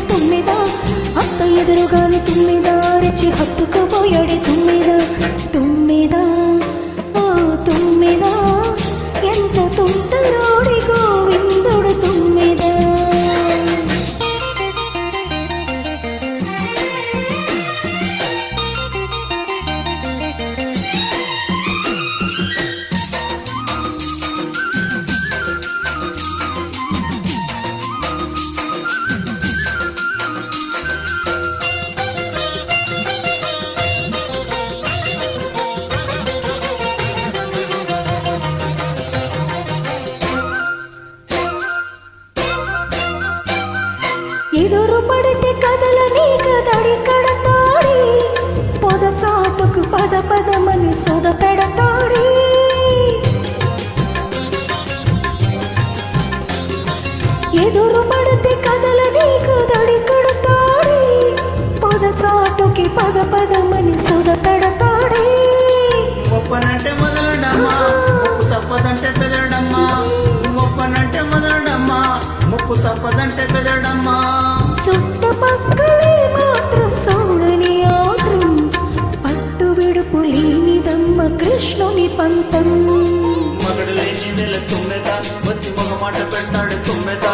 తుమ్మెద అత్త ఎదురుగాని తుమ్మెద రుచి హత్తుకుపోయాడే తుమ్మెద తుమ్మెద ఓ తుమ్మెద ఎంత తుంటరోడి గోవిందుడు తుమ్మెద ఎదురు పడితే కదలని కదడి కడతాడి పొద చాటుకు పద పదమని సొద పెడతాడి ఎదురు పడితే కదలని కదడి కడతాడి పొద చాటుకి పద పదమని సొద పెడతాడి ఒప్పనంటే మొదలడమ్మా ముప్పు తప్పదంటే పెదడమ్మా ఒప్పనంటే మొదలడమ్మా ముప్పు తప్పదంటే పెదడమ్మా చుట్టుపక్కలే మాత్రం చూడని ఆత్రం పట్టు విడుపు లేనిదమ్మ కృష్ణుని పంతం మగడు లేని నెల తుమ్మెద వచ్చి మగ మాట పెడతాడు తుమ్మెద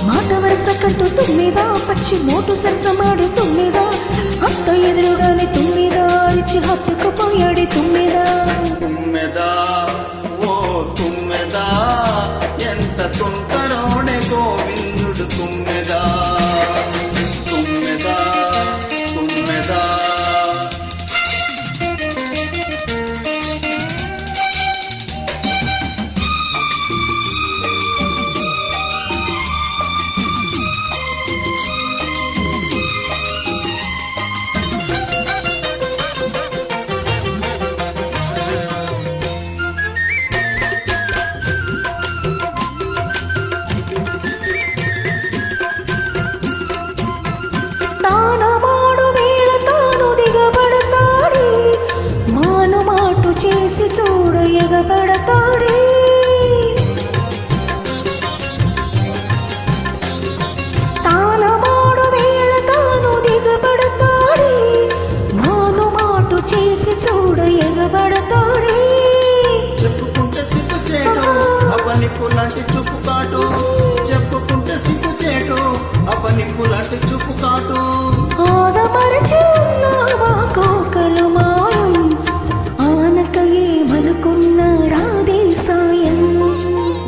మాట వరస కట్టు తుమ్మెద పచ్చి మోటు సరసమాడు తుమ్మెద అత్త ఎదురుగానే తుమ్మెద రుచి హత్తుకుపోయాడు తుమ్మెద తుమ్మెద ఓ తుమ్మెద ఎంత తుంటరోడే గోవిందుడు తుమ్మెద తుమ్మెద తుమ్మెద తానమాడు వేళ తాను దిగబడతాడి మాను మాటు చేసి చూడ ఎగబడతాడి తానమాడు వేళ తాను దిగబడతాడి మాను మాటు చేసి చూడ ఎగబడతాడి చెప్పుకుంటే సిగ్గు చేటు అపనిప్పు లాంటి చూపు కాటు చెప్పుకుంటే సిగ్గు చేటు అపనిప్పు లాంటి చూపు కాటు ఆడమరచి ఉన్నావా కోకలు మాయం ఆనక ఏమనుకున్నాడాది సాయం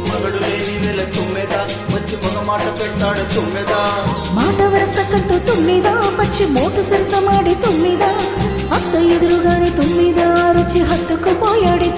మగడు లేని నెల తుమ్మెద వచ్చి మగ మాట పెడతాడు తుమ్మెద మాట వరస కట్టు తుమ్మిద పచ్చి మోటు సరసమాడి తుమ్మిద అత్త ఎదురుగానే తుమ్మిద రుచి హత్తుకుపోయాడు